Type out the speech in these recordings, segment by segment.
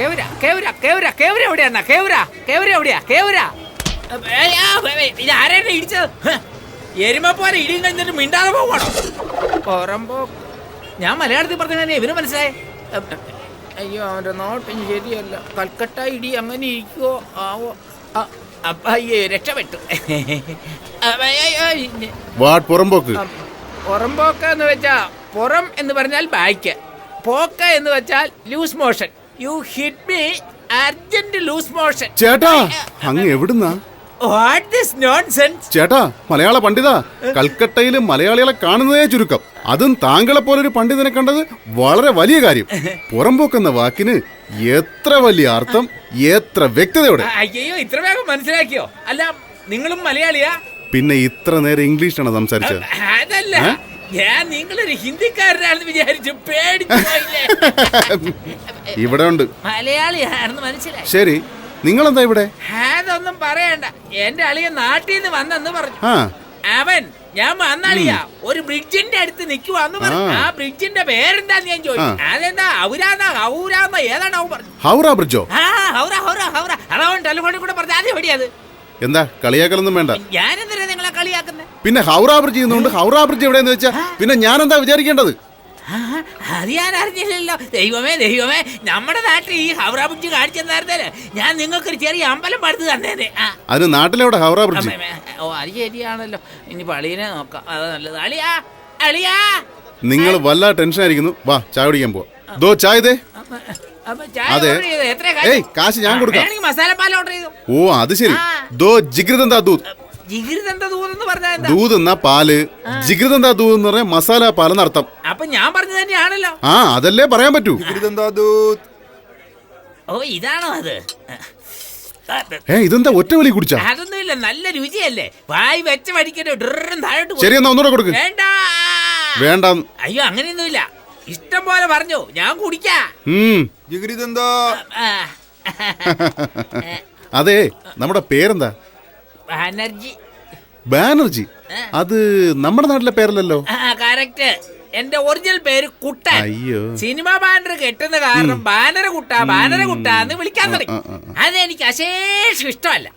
എവിടെയാ? ഇത് ആരാണ് ഇടിച്ചത്? എരുമ പോലെ ഇടിയും കഴിഞ്ഞിട്ട് മിണ്ടാതെ പോകണം. പുറമ്പോ ഞാൻ മലയാളത്തിൽ പറഞ്ഞ ഇവന് മനസ്സിലായി. അയ്യോ, അവന്റെ നോട്ടിന് ശരിയല്ല. കൽക്കട്ട ഇടി അങ്ങനെ ഇരിക്കുവോ ആവോ? അയ്യോ, രക്ഷപ്പെട്ടു. പുറമ്പോക്ക് എന്ന് വെച്ചാ പുറം എന്ന് പറഞ്ഞാൽ ബാക്ക്, പോക്ക് എന്ന് വെച്ചാൽ loose motion. You hit me, urgent loose motion. ചേട്ടാ, അങ്ങ് എവിടുന്നാ? What this nonsense? ചേട്ടാ, മലയാള പണ്ഡിത, കൽക്കട്ടയില് മലയാളികളെ കാണുന്നതേ ചുരുക്കം. അതും താങ്കളെ പോലൊരു പണ്ഡിതനെ കണ്ടത് വളരെ വലിയ കാര്യം. പുറമ്പോക്കെന്ന വാക്കിന് എത്ര വലിയ അർത്ഥം, എത്ര വ്യക്തതയോടെ. അയ്യോ, ഇത്ര വേഗം മനസ്സിലാക്കിയോ? അല്ല, നിങ്ങളും മലയാളിയാ? പിന്നെ ഇത്ര നേരം ഇംഗ്ലീഷാണ് സംസാരിച്ചത്? അതല്ല, ഞാൻ നിങ്ങളൊരു ഹിന്ദിക്കാരനാണെന്ന് വിചാരിച്ചു. പേടിച്ചു. ഇവിടെ ഉണ്ട്. മലയാളിയാണെന്ന് മനസ്സിലായി. ശരി, നിങ്ങളെന്താ ഇവിടെ? അതൊന്നും പറയണ്ട. എന്റെ അളിയ നാട്ടിൽ നിന്ന് വന്നെന്ന് പറഞ്ഞു. അവൻ ഞാൻ വന്നളിയാ ഒരു ബ്രിഡ്ജിന്റെ അടുത്ത് നിൽക്കുവാന്ന് പറഞ്ഞു. ആ ബ്രിഡ്ജിന്റെ പേരെന്താന്ന് ഞാൻ ചോദിച്ചു. അതെന്താ ഹൗരാന്നോ ഏതാണോ പറഞ്ഞു. ഹൗറ ബ്രിഡ്ജോ? ഹൗറ. അതവൻ ടെലിഫോണിൽ കൂടെ പറഞ്ഞു. അത് എവിടെയത്? എന്താ, കളിയാക്കലൊന്നും വേണ്ട. ഞാനെന്തിനാ നിങ്ങളെ കളിയാക്കുന്നത്? പിന്നെ ഹൗറ ബ്രിഡ്ജ് ചെയ്യുന്നുണ്ട്. ഹൗറ ബ്രിഡ്ജ് എവിടെയെന്ന് വെച്ചാ പിന്നെ ഞാൻ എന്താ വിചാരിക്കേണ്ടത്? അത് ഞാൻ അറിഞ്ഞില്ലല്ലോ. ദൈവമേ, നമ്മുടെ നാട്ടിൽ ഈ ഹൗറ ബ്രിഡ്ജ് കാണിച്ചു തന്നായിരുന്നല്ലേ ഞാൻ നിങ്ങൾക്കൊരു ചെറിയ അമ്പലം പടുത്ത് തന്നേനെ. അതിന് നാട്ടിലെവിടെ ഹൗറ ബ്രിഡ്ജ്? ഓ, അത് ശരിയാണല്ലോ. ഇനി പളീനെ നോക്കാം, അത് നല്ലത്. അളിയാ, നിങ്ങൾ വല്ല ടെൻഷൻ ആയിരിക്കുന്നു. വാ, ചായ കുടിക്കാൻ പോവാ. ദോ ചായ ദേ. അതെ, ഏയ് കാശ് ഞാൻ കൊടുക്കാം. മസാലപ്പാൽ ഓർഡർ ചെയ്തു. ഓ, അത് ശരി. ദോ ജിഗ്രിതെന്താ ദൂത്. ദൂത് എന്നാ പാല്, ജിഗ്രിതെന്താ ദൂത് എന്ന് പറഞ്ഞാൽ മസാല പാലെന്നർത്ഥം. അപ്പൊ ഞാൻ പറഞ്ഞു തന്നെയാണല്ലോ. അതല്ലേ പറയാൻ പറ്റൂ. ഓ, ഇതാണോ അത്? ഇതെന്താ ഒറ്റ വലി കുടിച്ചാ? അതൊന്നുമില്ല, നല്ല രുചിയല്ലേ. വായി വെച്ച വടിക്കട്ടോ. ശരി, എന്നാ ഒന്നുകൂടെ കൊടുക്ക്. വേണ്ട. അയ്യോ, അങ്ങനെയൊന്നുമില്ല. ഇഷ്ടം പോലെ പറഞ്ഞു, ഞാൻ കുടിക്കാ. അതെ, നമ്മുടെ പേരെന്താ? ബാനർജി. അത് നമ്മുടെ നാട്ടിലെ പേരല്ലല്ലോ. കറക്റ്റ്. എന്റെ ഒറിജിനൽ പേര് കുട്ടൻ. അയ്യോ, സിനിമ ബാനർ കെട്ടുന്ന കാരണം ബാനര കുട്ടാന്ന് വിളിക്കാൻ തുടങ്ങി. അതെനിക്ക് അശേഷം ഇഷ്ടമല്ല.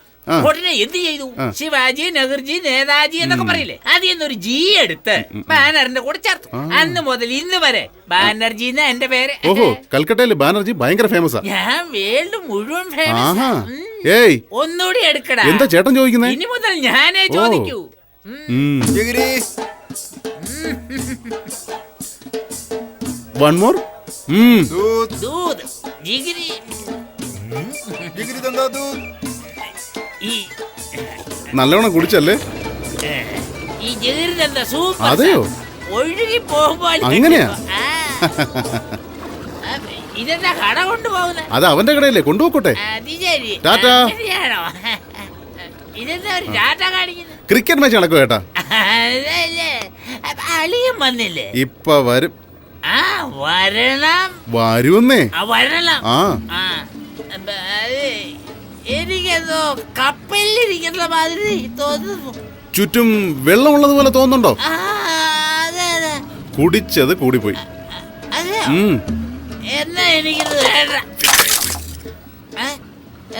ഉടനെ എന്ത് ചെയ്തു? ശിവാജി, നെഹ്റുജി, നേതാജി എന്നൊക്കെ പറയില്ലേ, അതിന്നൊരു ജി എടുത്ത് ബാനറിന്റെ കൂടെ ചേർത്തു. അന്ന് മുതൽ ഇന്ന് വരെ ബാനർജി എന്ന എന്റെ പേര്. ഓഹോ, കൽക്കട്ടയില് ബാനർജി ഭയങ്കര ഫേമസ്. ഞാൻ വേൾഡ് മുഴുവൻ ഫേമസ്. ഒന്നുകൂടി എടുക്കടാ. എന്താ ചേട്ടൻ ചോദിക്കുന്നത്? ഇനി മുതൽ ഞാനേ ചോദിക്കൂ. One more. ദൂത്, ജിഗിരി. നല്ലവണ്ണം കുടിച്ചല്ലേ? ഈ ജിഗിരി സൂപ്പർ. അതെയോ? ഒഴുകി പോകുമ്പോൾ അങ്ങനെയാ? ഇതെന്താ കട കൊണ്ടുപോകുന്നത്? അത് അവന്റെ കടയല്ലേ, കൊണ്ടുപോക്കോട്ടെ. ടാറ്റാ. ഇതെന്താ ഒരു ടാറ്റ കാണിക്കുന്നത്? ക്രിക്കറ്റ് മാച്ച് നടക്കും ചേട്ടാ. അളിയും വന്നില്ലേ? ഇപ്പൊ വരും. വരുന്നേ. വരണം. എനിക്കെന്തോ കപ്പലിരിക്കുന്ന മാതിരി തോന്നുന്നു. ചുറ്റും വെള്ളമുള്ളത് പോലെ തോന്നുന്നുണ്ടോ? കുടിച്ചത് കൂടിപ്പോയി. എന്നാ എനിക്കിത് വേണ്ട.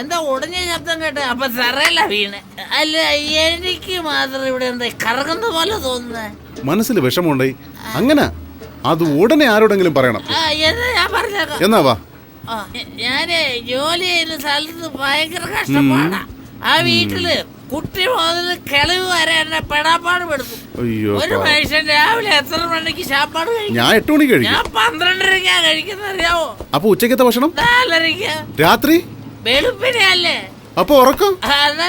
എന്താ ഉടഞ്ഞ ശബ്ദം കേട്ട? അപ്പൊ തറയല്ല വീണ്. അല്ല, എനിക്ക് മാത്രം ഇവിടെ എന്താ കറങ്ങുന്ന പോലെ തോന്നുന്നത്. മനസ്സിൽ വിഷമമുണ്ടായി. അങ്ങനെ അത് ഉടനെ ആരോടെങ്കിലും പറയണം. എന്നാ ഞാൻ പറഞ്ഞേക്കാം. എന്നാ വാ. ഞാന് ജോലി ചെയ്യുന്ന സ്ഥലത്ത് ഭയങ്കര കഷ്ടപ്പാടാ. ആ വീട്ടില് കുട്ടി മുതൽ കിളവ് വരെ എന്നെ പെടാപ്പാട് പെടുത്തും. ഒരു മനുഷ്യൻ രാവിലെ എത്ര മണിക്ക് ശാപ്പാട് കഴിക്കും? ഞാൻ 8 മണിക്ക് കഴിക്കും. ഞാൻ 12:30 കഴിക്കുന്ന അറിയാവോ? അപ്പൊ ഉച്ചക്കത്തെ ഭക്ഷണം 4:30. രാത്രി വെളുപ്പിനെയല്ലേ? അപ്പൊ ഉറക്കം?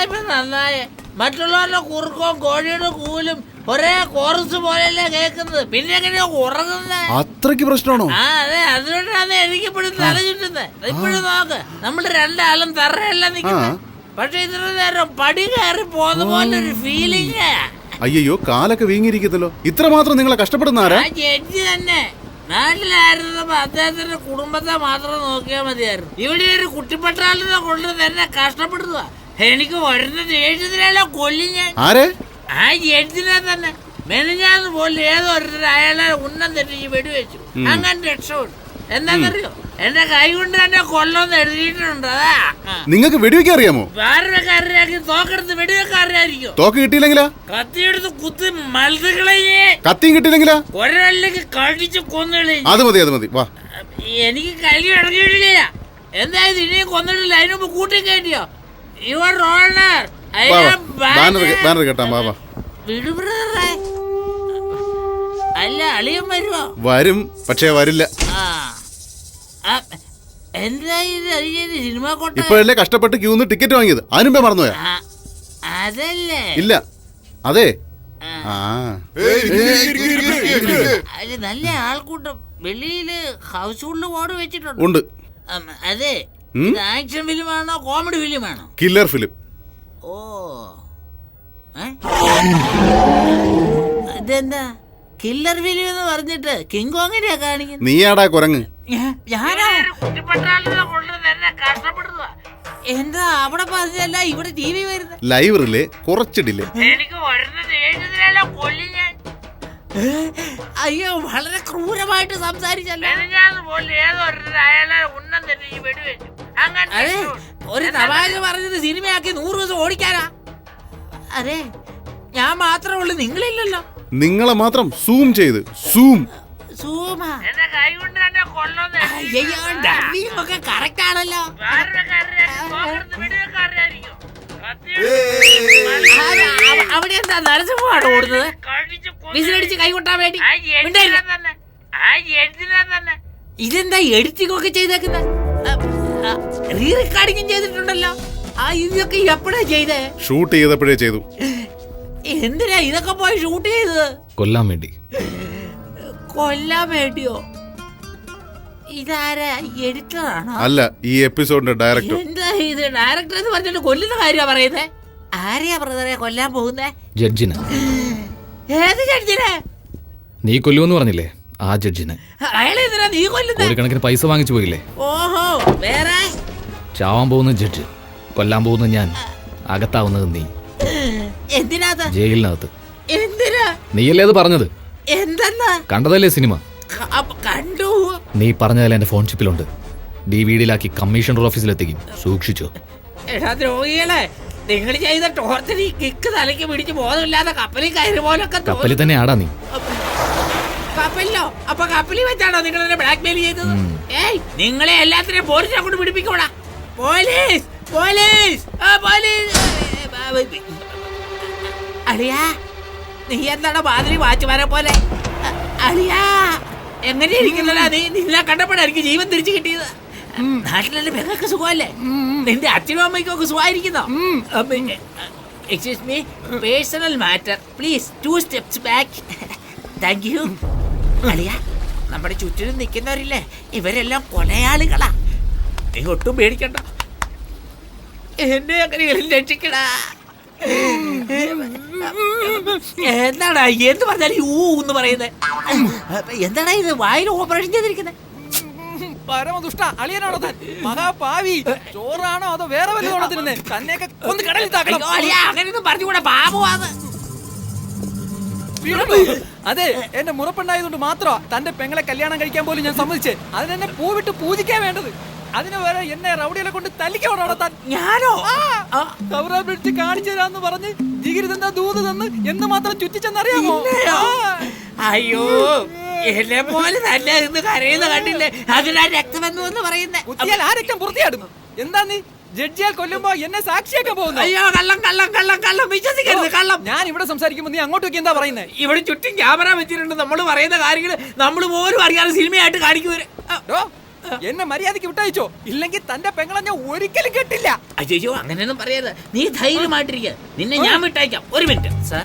ഇപ്പൊ നന്നായ മറ്റുള്ളവരുടെ കുറുക്കവും കോഴിയുടെ കൂലും ഒരേ കോറസ് പോലെയല്ലേ കേൾക്കുന്നത്. പിന്നെ എങ്ങനെയാ ഉറങ്ങുന്നത്? അത്രയ്ക്ക് പ്രശ്നമാണോ? അതെ, അതുകൊണ്ടാണ് എനിക്ക് ഇപ്പോഴും തല ചുറ്റുന്നത്. ഇപ്പോഴും നോക്ക്, നമ്മൾ രണ്ടാളും തറയല്ല നിൽക്കുന്നത്. പക്ഷെ ഇത്ര നേരം പടി കയറി പോകുന്ന പോലെ ഒരു ഫീലിംഗ്. അയ്യോ, കാലൊക്കെ വീങ്ങിയിരിക്കുന്നല്ലോ. ഇത്ര മാത്രം നിങ്ങളെ കഷ്ടപ്പെടുന്ന ആരാ? ജഡ്ജി തന്നെ. നാട്ടിലായിരുന്നപ്പോ അദ്ദേഹത്തിന്റെ കുടുംബത്തെ മാത്രം നോക്കിയാൽ മതിയായിരുന്നു. ഇവിടെ ഒരു കുട്ടിപ്പട്ടാളിനെ കൊണ്ട് തന്നെ കഷ്ടപ്പെടുക. എനിക്ക് വരുന്ന ദേഷ്യത്തിലല്ലോ കൊല്ലി ഞാൻ. ആ ജഡ്ജിനെ തന്നെ മെനഞ്ഞാന്ന് പോലെ ഏതോ അയാളെ ഉന്നം തെറ്റിച്ച് വെടിവെച്ചു. അങ്ങനെ രക്ഷപ്പെട്ടു. എന്താന്നറിയോ, എന്റെ കൈ കൊണ്ട് തന്നെ കൊല്ലൊന്ന് എഴുതിയിട്ടുണ്ട്. അതാ നിങ്ങൾക്ക് വെടിവെക്കാൻ അറിയാമോ? വേറൊരുക്കാരനാക്കി തോക്കെടുത്ത് വെടിവെക്കാരനായിരിക്കും. തോക്ക് കിട്ടിയില്ലെങ്കിലാ? കത്തിയെടുത്ത് കുത്തി മത്സകളെ കത്തിയും കിട്ടിയില്ലെങ്കിലാ? ഒരാളിലേക്ക് കടിച്ച് കൊന്നുകളെ. അത് മതി വാ. എനിക്ക് കൈ ഇറങ്ങിയിട്ടില്ല. എന്തായത് ഇനിയും കൊന്നിട്ടില്ല, അതിന് മുമ്പ് കൂട്ടി കയറ്റിയോ? യുവർ ഓണർ ബാനർ കേട്ടാ വാ. അല്ല അളിയൻ വരുമോ? വരും, പക്ഷേ വരില്ല. എന്താ ഇത് സിനിമ കൊട്ട? ഇപ്പോഴല്ലേ കഷ്ടപ്പെട്ട് ക്യൂന്ന് ടിക്കറ്റ് വാങ്ങിയത്, അതിനുമ്പേ മറന്നുപോയാ? അതല്ലേ? ഇല്ല അതെ. അത് നല്ല ആൾക്കൂട്ടം. വെളിയില് ഹൗസ് ഹോൾഡ് ബോർഡ് വെച്ചിട്ടുണ്ട്. ഉണ്ട്. അതെ, ആക്ഷൻ ഫിലിമാണോ കോമഡി ഫിലിമാണോ? Killer film. ഓ, ഇതെന്താ കില്ലർ ഫിലിം എന്ന് പറഞ്ഞിട്ട് കിങ് കോങ്ങിനെയാ കാണിക്കുന്നത്? നീയാടാ കുരങ്ങ്. എന്താ അവിടെ പറഞ്ഞല്ല ഇവിടെ ടി വി വരുന്നത്? ലൈവ് റിലേ കുറച്ച് ഡിലേ. എനിക്ക് അയ്യോ, വളരെ ക്രൂരമായിട്ട് സംസാരിച്ചല്ലോ. അതെ, ഒരു തമാശ പറഞ്ഞത് സിനിമയാക്കി 100 ദിവസം ഓടിക്കാനാ. അതെ, ഞാൻ മാത്രമേ ഉള്ളൂ, നിങ്ങളില്ലല്ലോ. നിങ്ങളെ മാത്രം സൂം ചെയ്ത് കറക്റ്റ് ആണല്ലോ. അവിടെ എന്താ നരസിംഹമാണ് ഓടുന്നത്? വിസിലടിച്ച് കൈകൊട്ടാൻ വേണ്ടി. ഇതെന്താ എഡിറ്റിംഗ് ഒക്കെ ചെയ്തേക്കുന്നത്? റീ റെക്കോർഡിംഗും ചെയ്തിട്ടുണ്ടല്ലോ. ഇതൊക്കെ എപ്പോഴാ ചെയ്തേ? ഷൂട്ട് ചെയ്തപ്പോഴേ ചെയ്തു. എന്തിനാ ഇതൊക്കെ പോയി ഷൂട്ട് ചെയ്തത്? കൊല്ലാൻ വേണ്ടി. കൊല്ലാൻ വേണ്ടിയോ? ഇതാരാ, എഡിറ്ററാണോ? അല്ല, ഈ എപ്പിസോഡിന്റെ ഡയറക്ടർ. എന്താ ഇത് ഡയറക്ടർ എന്ന് പറഞ്ഞിട്ട് കൊല്ലുന്ന കാര്യമാ പറയുന്നേ? ആരെയാ ബ്രദറെ കൊല്ലാൻ പോകുന്നേ? ജഡ്ജിനെ. ഏത് ജഡ്ജിനെ? നീ കൊല്ലുമെന്ന് പറഞ്ഞില്ലേ, ആ ജഡ്ജിനെ. അയാളെ എന്തിനാ നീ കൊല്ലുന്നേ? ഒരു കണക്കിന് പൈസ വാങ്ങിച്ചു പോയില്ലേ? ഓഹോ, വേറെ? ചാവാൻ പോകുന്ന ജഡ്ജ്, കൊല്ലാൻ പോകുന്ന ഞാൻ, അകത്താവുന്നത് നീ. എന്തിനാ? ജയിലിനകത്ത്. എന്തിനാ? നീയല്ലേ അത് പറഞ്ഞത്? എന്തെന്നാ? കണ്ടതല്ലേ സിനിമ? കണ്ടു. നീ പറഞ്ഞതല്ലേ എന്റെ ഫോൺ ചിപ്പിലുണ്ട്. DVDയിലാക്കി കമ്മീഷണർ ഓഫീസിലെത്തിക്കും, സൂക്ഷിച്ചോ. എടാ ദ്രോഹികളെ, നിങ്ങൾ ചെയ്ത ടോർച്ചറി കിക്ക് തലയ്ക്ക് പിടിച്ച് ബോധമില്ലാതെ കപ്പലിൽ കയറി പോലൊക്കെ. കപ്പലിൽ തന്നെ ആടാ നീ. കപ്പലിലോ? അപ്പൊ കപ്പലിൽ വെച്ചാണോ നിങ്ങൾ എന്നെ ബ്ലാക്ക് മെയിൽ ചെയ്തത്? ഏയ്, നിങ്ങളെ എല്ലാത്തിനെയും പോലീസിനെ കൊണ്ട് പിടിപ്പിക്കോടാ. Police police police. അളിയാ, നീ എന്താണ് ബാതിരി വാച്ചുമാരെ പോലെ? അളിയാ, എങ്ങനെ ഇരിക്കുന്നടാ നീ? നിന്നെ കണ്ടപ്പോഴാണ് എനിക്ക് ജീവൻ തിരിച്ചു കിട്ടിയത്. നാട്ടിലെ പെങ്ങൾക്ക് സുഖമല്ലേ? നിന്റെ അച്ഛനും അമ്മയ്ക്കും ഒക്കെ സുഖമായിരിക്കുന്നോ? Excuse me, personal matter please 2 steps back. Thank you. അളിയാ, നമ്മുടെ ചുറ്റിനും നിൽക്കുന്നവരില്ലേ, ഇവരെല്ലാം കൊലയാളികളാ. നീ ഒട്ടും പേടിക്കണ്ട, എന്നെ അങ്ങനെ രക്ഷിക്കടാ. എന്താടാ എന്ത് പറഞ്ഞാലും ഊന്ന് പറയുന്നത്? എന്താടാ ഇത് വായിൽ ഓപ്പറേഷൻ ചെയ്തിരിക്കുന്നത്? പരമദുഷ്ട അളിയനാണോ താൻ? മഹാപാവി, ചോറാണോ അതോ വേറെ വല്ലതാണോ തിന്നുന്നേ? തന്നെയൊക്കെ ഒന്ന് കടലിൽ താക്കണം. അങ്ങനെയൊന്നും പറഞ്ഞുകൂടെ, പാപമാണ്. അതെ, എന്റെ മുറപ്പുണ്ടായതുകൊണ്ട് മാത്രമാ തന്റെ പെങ്ങളെ കല്യാണം കഴിക്കാൻ പോലും ഞാൻ സമ്മതിച്ചേ. അതിനെന്നെ പൂവിട്ട് പൂജിക്കാൻ വേണ്ടത്. അതിന് വരെ എന്നെ റൗഡികളെ കൊണ്ട് തല്ലിക്കോടാണോ താൻ? ഞാനോ? കവറ പിടിച്ച് കാണിച്ചു തരാന്ന് പറഞ്ഞ് ജിഗിരി തന്ന ദൂത് തന്ന് എന്ന് മാത്രം ചുറ്റിച്ചെന്നറിയാമോ? അയ്യോ, എന്നെ പോലെ തന്നെ ഇന്ന് കരയുന്ന കണ്ടില്ലേ? അതിനാ രക്തമെന്നു എന്ന് പറയുന്നേ. ആ രക്തം പുറത്തിയാടും. എന്താ നീ ജഡ്ജിയാൽ കൊല്ലുമ്പോ എന്നെ സാക്ഷിയാക്കാൻ പോകുന്നു? അയ്യോ, കള്ളം കള്ളം കള്ളം കള്ളം, വിശ്വസിക്കരുത്, കള്ളം. ഞാൻ ഇവിടെ സംസാരിക്കുമ്പോ നീ അങ്ങോട്ടേക്ക് എന്താ പറയുന്നത്? ഇവിടെ ചുറ്റും ക്യാമറ വെച്ചിട്ടുണ്ട്. നമ്മൾ പറയുന്ന കാര്യങ്ങൾ നമ്മൾ പോലും അറിയാതെ സിനിമയായിട്ട് കാണിക്കുവരെ. എന്നെ മര്യാദക്ക് വിട്ടയച്ചോ, ഇല്ലെങ്കിൽ തന്റെ പെങ്ങളെ ഞാൻ ഒരിക്കലും കെട്ടില്ല. അയ്യോ, അങ്ങനെയൊന്നും പറയരുത്. നീ ധൈര്യമായിട്ടിരിക്കുക, നിന്നെ ഞാൻ വിട്ടയക്കാം. ഒരു മിനിറ്റ് സാർ,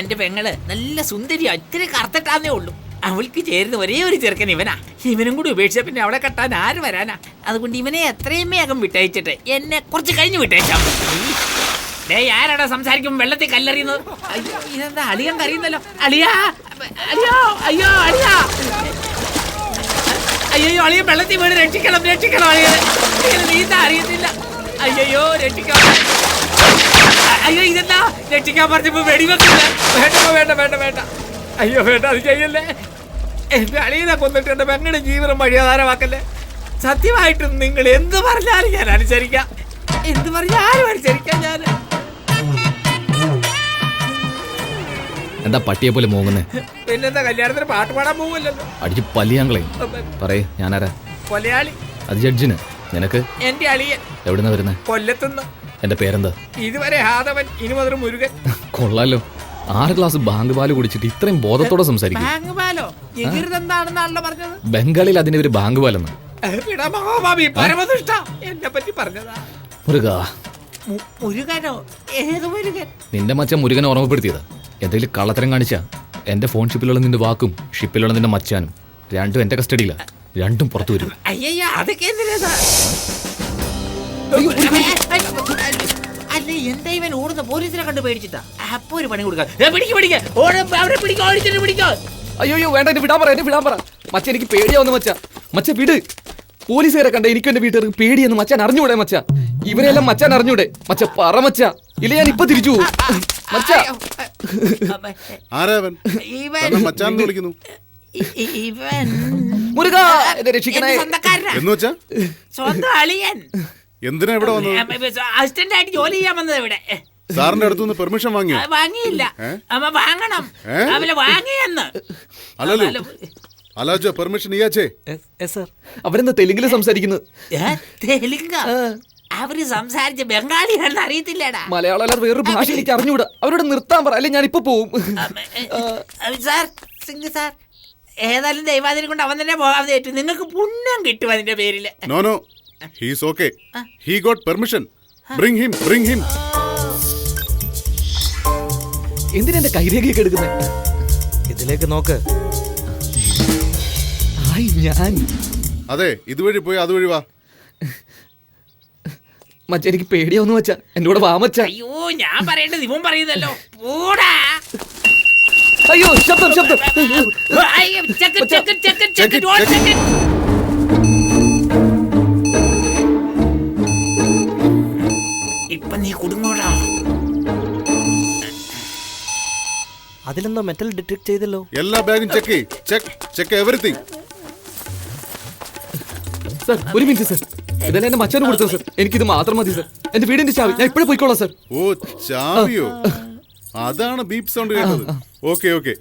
എന്റെ പെങ്ങള് നല്ല സുന്ദരിയാ, ഇത്തിരി കറുത്തിട്ടാന്നേ ഉള്ളൂ. അവൾക്ക് ചേരുന്ന ഒരേ ഒരു ചെറുക്കൻ ഇവനാ. ഇവനും കൂടി ഉപേക്ഷിച്ച പിന്നെ അവളെ കെട്ടാൻ ആര് വരാനാ? അതുകൊണ്ട് ഇവനെ എത്രയും വേഗം വിട്ടയച്ചിട്ട് എന്നെ കുറച്ച് കഴിഞ്ഞ് വിട്ടയച്ചാ. ആരാടാ സംസാരിക്കുമ്പോ വെള്ളത്തിൽ കല്ലെറിയുന്നത്? അയ്യോ, ഇതെന്താ അളിയൻ കറിയുന്നല്ലോ? അളിയാ, അയ്യോ അയ്യോ, അളിയാ, അയ്യോ, അളിയൻ വെള്ളത്തിൽ വീട്, രക്ഷിക്കണം രക്ഷിക്കണം. അളിയനെ നീന്താ അറിയത്തില്ല. അയ്യോ, രക്ഷിക്കാം. അയ്യോ, ഇതെന്താ രക്ഷിക്കാൻ പറഞ്ഞപ്പോ വെടിവെക്കില്ല. വേണ്ട വേണ്ട വേണ്ട വേണ്ട. അയ്യോ വേണ്ട, അത് ചെയ്യല്ലേ. എന്റെ അളിയനെ കൊന്നിട്ട് എന്റെ പെങ്ങളുടെ ജീവിതം വഴിയാധാരമാക്കല്ലേ. സത്യമായിട്ടും നിങ്ങൾ എന്ത് പറഞ്ഞാലും ഞാൻ അനുസരിക്കാം. എന്ത് പറഞ്ഞാലും അനുസരിക്കാം ഞാൻ. എന്താ പട്ടിയെ പോലെ മോങ്ങുന്നേ? പിന്നെന്താ കല്യാണത്തിന് പാട്ട് പാടാൻ പോവില്ലല്ലോ. അടിച്ച് പല്ലിയാങ്കളെ പറയേ, ഞാനാരാ? കൊലയാളി. അത് ജഡ്ജിന്. നിനക്ക്? എന്റെ അളിയൻ. എവിടുന്നാ വരുന്നേ? കൊല്ലത്തുനിന്ന്. എന്റെ പേരെന്താ? ഇതുവരെ ഹാദവൻ, ഇനി മുതൽ മുരുകൻ. കൊള്ളാലോ, 6 ഗ്ലാസ് ബാങ്ക് പാല് കുടിച്ചിട്ട് ഇത്രയും ബോധത്തോടെ സംസാരിക്കും. ബാങ്ക് പാലോ? എന്താണെന്നാണല്ലോ പറഞ്ഞത്. ബംഗാളിൽ അതിന്റെ ഒരു ബാങ്ക് പാലെന്ന്. പരമദുഷ്ട എന്നെ പറ്റി പറഞ്ഞതാ. മുരുക. മുരുകനോ? ഏത് മുരുകൻ? നിന്റെ മച്ചാൻ മുരുകനെ ഓർമ്മപ്പെടുത്തിയതാ. എന്തെങ്കിലും കള്ളത്തരം കാണിച്ചാ എന്റെ ഫോൺ ഷിപ്പിലുള്ള നിന്റെ വാക്കും ഷിപ്പിലുള്ള നിന്റെ മച്ചാനും രണ്ടും എന്റെ കസ്റ്റഡിയിലാ. രണ്ടും പുറത്തു വരും. അയ്യ, അതൊക്കെ എന്തിനാ? അല്ല, എന്താ ഇവൻ ഓടുന്ന പോലീസിനെ കണ്ട് പേടിച്ചിട്ടാ? അപ്പൊ ഒരു പണി കൊടുക്കാം. അയ്യോ വേണ്ട, എന്നെ വിടാൻ പറ, എന്നെ വിടാൻ പറ. മച്ച എനിക്ക് പേടിയാവുന്നു മച്ച. മച്ച വിട്. പോലീസുകാരെ കണ്ട എനിക്കും എന്റെ വീട്ടുകാർക്ക് പേടിയെന്ന് മച്ചാൻ അറിഞ്ഞൂടെ മച്ച? ഇവരെല്ലാം മച്ചാൻ അറിഞ്ഞൂടെ മച്ച? പറ മച്ച, ഇല്ല ഞാൻ ഇപ്പൊ തിരിച്ചു പോകും മച്ച. ആരാവൻ? മച്ചാന്ന് വിളിക്കുന്നു. മുരുക, എന്നെ രക്ഷിക്കണേ. എന്ന് വെച്ചാ സ്വന്തം അളിയൻ. എന്തിനാ ഇവിടെ വന്നത്? അസിസ്റ്റന്റ് ആയിട്ട് ജോലി ചെയ്യാൻ വന്നത് ഇവിടെ. സാറിന്റെ അടുത്തുനിന്ന് പെർമിഷൻ വാങ്ങിയോ? വാങ്ങിയില്ല. അമ്മ വാങ്ങണം. അവലെ വാങ്ങിയെന്ന്. അല്ലല്ലോ, അല്ലാച്ചോ പെർമിഷൻ ഇയാച്ചേ. അവരെന്താ തെലുങ്കില് സംസാരിക്കുന്നത്? തെലുങ്ക? അവര് സംസാരിച്ച ബംഗാളിയാണെന്ന് അറിയത്തില്ലടാ. മലയാളം അല്ലാതെ വേറൊരു ഭാഷ എനിക്ക് അറിഞ്ഞൂടാ. അവരോട് നിർത്താൻ പറ, അല്ലെ ഞാൻ ഇപ്പൊ പോവും. സാർ, സിംഗ് സാർ, ഏതായാലും ദൈവാദിനെ കൊണ്ട് അവൻ തന്നെ പോകാതെ ഏറ്റു. നിങ്ങൾക്ക് പുണ്യം കിട്ടും അതിന്റെ പേരില്. No no, he's okay. He got permission. Bring him, bring him. എന്തിനാ എന്റെ കൈരേഖയൊക്കെ എടുക്കുന്നേ? ഇതിലേക്ക് നോക്ക്. ഞാൻ അതെ, ഇതുവഴി പോയി അതുവഴി വാ. മച്ച എനിക്ക് പേടിയാവുന്നു മച്ച, എന്റെ കൂടെ വാ മച്ച. അയ്യോ, ഞാൻ പറയേണ്ടത് ഇവൻ പറയുന്നല്ലോ. പോടാ. അയ്യോ, ശബ്ദം ശബ്ദം. ഇപ്പൊ നീ കുടുങ്ങോടാ. അതിലെന്തോ മെറ്റൽ ഡിറ്റക്ട് ചെയ്തല്ലോ. എല്ലാ ബാഗും ചെക്ക് ചെക്ക് എവറിത്തിങ്. സർ, ഒരു മിനിറ്റ് സർ. ഇതെല്ലാം എന്റെ മച്ചാന് കൊടുത്തത് സർ. എനിക്കിത് മാത്രം മതി സർ. എന്റെ വീടിന്റെ ചാവി ഞാൻ ഇപ്പോഴും പോയിക്കോളാം സർ. ഓ, ചാവിയോ? അതാണ് ബീപ്പ് സൗണ്ട് കേട്ടത്. Okay okay.